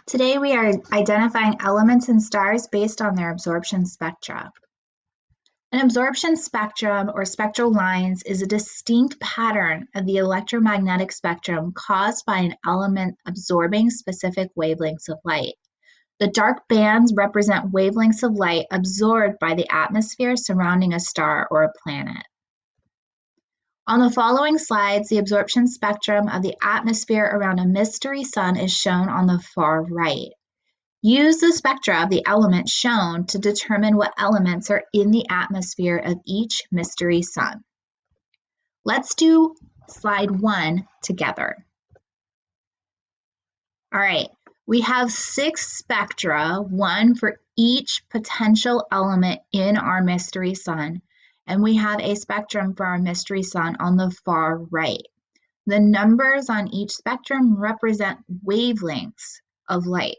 Today we are identifying elements in stars based on their absorption spectra. An absorption spectrum or spectral lines is a distinct pattern of the electromagnetic spectrum caused by an element absorbing specific wavelengths of light. The dark bands represent wavelengths of light absorbed by the atmosphere surrounding a star or a planet. On the following slides, the absorption spectrum of the atmosphere around a mystery sun is shown on the far right. Use the spectra of the elements shown to determine what elements are in the atmosphere of each mystery sun. Let's do slide 1 together. All right, we have 6 spectra, 1 for each potential element in our mystery sun, and we have a spectrum for our mystery sun on the far right. The numbers on each spectrum represent wavelengths of light.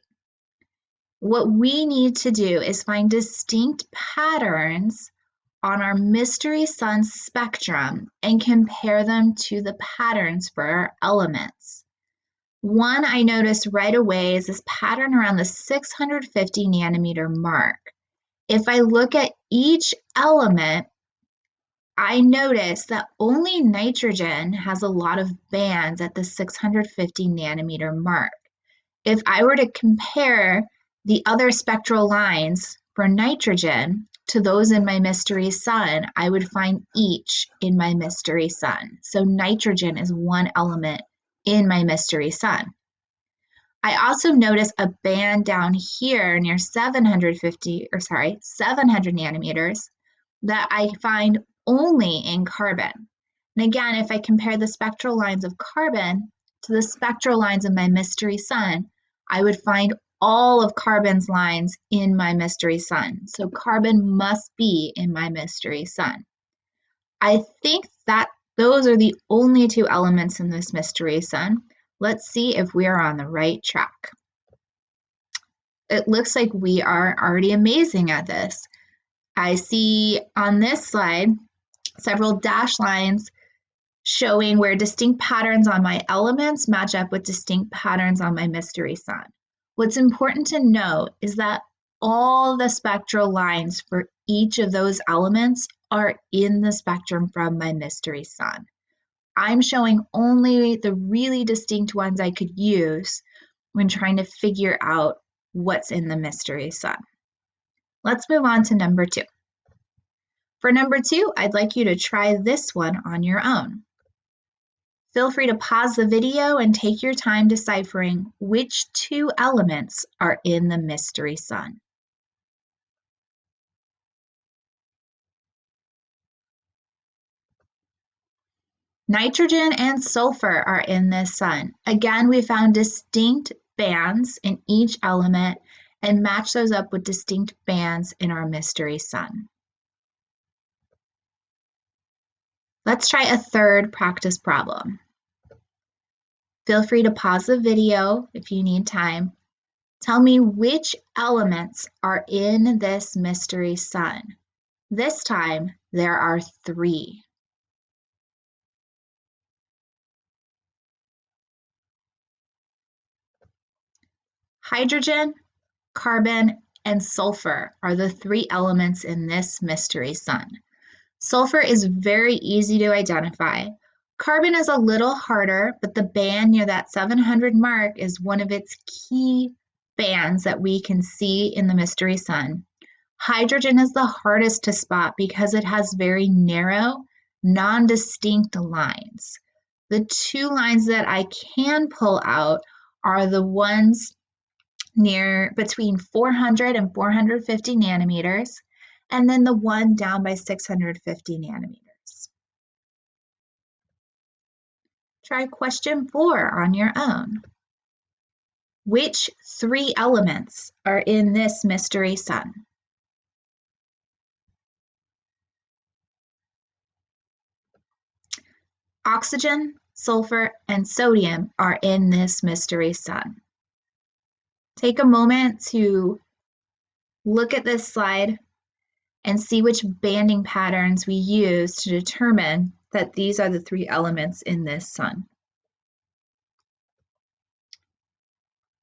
What we need to do is find distinct patterns on our mystery sun spectrum and compare them to the patterns for our elements. One I noticed right away is this pattern around the 650 nanometer mark. If I look at each element, I notice that only nitrogen has a lot of bands at the 650 nanometer mark. If I were to compare the other spectral lines for nitrogen to those in my mystery sun, I would find each in my mystery sun. So nitrogen is one element in my mystery sun. I also notice a band down here near 700 nanometers that I find only in carbon. And again, if I compare the spectral lines of carbon to the spectral lines of my mystery sun, I would find all of carbon's lines in my mystery sun. So carbon must be in my mystery sun. I think that those are the only 2 elements in this mystery sun. Let's see if we are on the right track. It looks like we are already amazing at this. I see on this slide several dashed lines showing where distinct patterns on my elements match up with distinct patterns on my mystery sun. What's important to note is that all the spectral lines for each of those elements are in the spectrum from my mystery sun. I'm showing only the really distinct ones I could use when trying to figure out what's in the mystery sun. Let's move on to number 2. For number 2, I'd like you to try this one on your own. Feel free to pause the video and take your time deciphering which 2 elements are in the mystery sun. Nitrogen and sulfur are in this sun. Again, we found distinct bands in each element and match those up with distinct bands in our mystery sun. Let's try a third practice problem. Feel free to pause the video if you need time. Tell me which elements are in this mystery sun. This time, there are 3. Hydrogen, carbon, and sulfur are the 3 elements in this mystery sun. Sulfur is very easy to identify. Carbon is a little harder, but the band near that 700 mark is one of its key bands that we can see in the mystery sun. Hydrogen is the hardest to spot because it has very narrow, non-distinct lines. The 2 lines that I can pull out are the ones near between 400 and 450 nanometers, and then the one down by 650 nanometers. Try question 4 on your own. Which 3 elements are in this mystery sun? Oxygen, sulfur, and sodium are in this mystery sun. Take a moment to look at this slide and see which banding patterns we use to determine that these are the 3 elements in this sun.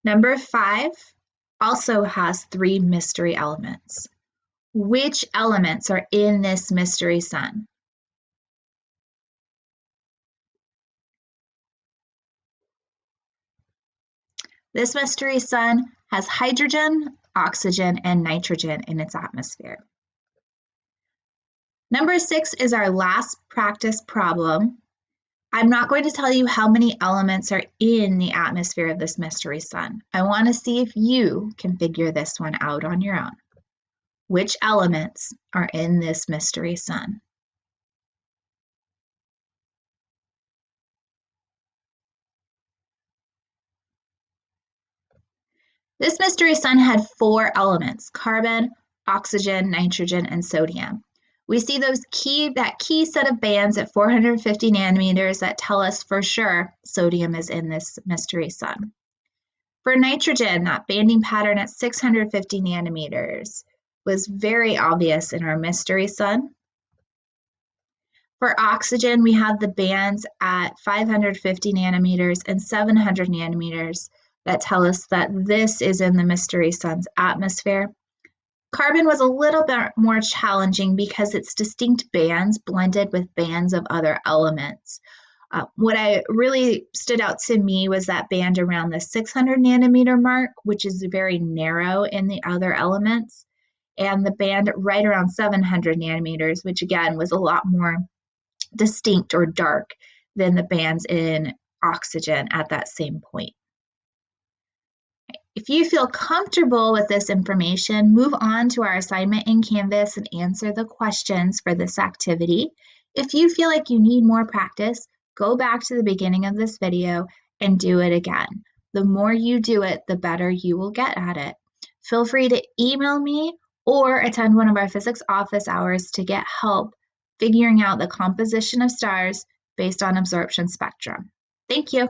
Number 5 also has 3 mystery elements. Which elements are in this mystery sun? This mystery sun has hydrogen, oxygen, and nitrogen in its atmosphere. Number 6 is our last practice problem. I'm not going to tell you how many elements are in the atmosphere of this mystery sun. I want to see if you can figure this one out on your own. Which elements are in this mystery sun? This mystery sun had 4 elements: carbon, oxygen, nitrogen, and sodium. We see that key set of bands at 450 nanometers that tell us for sure sodium is in this mystery sun. For nitrogen, that banding pattern at 650 nanometers was very obvious in our mystery sun. For oxygen, we have the bands at 550 nanometers and 700 nanometers that tell us that this is in the mystery sun's atmosphere. Carbon was a little bit more challenging because its distinct bands blended with bands of other elements. What I really stood out to me was that band around the 600 nanometer mark, which is very narrow in the other elements, and the band right around 700 nanometers, which again was a lot more distinct or dark than the bands in oxygen at that same point. If you feel comfortable with this information, move on to our assignment in Canvas and answer the questions for this activity. If you feel like you need more practice, go back to the beginning of this video and do it again. The more you do it, the better you will get at it. Feel free to email me or attend one of our physics office hours to get help figuring out the composition of stars based on absorption spectrum. Thank you.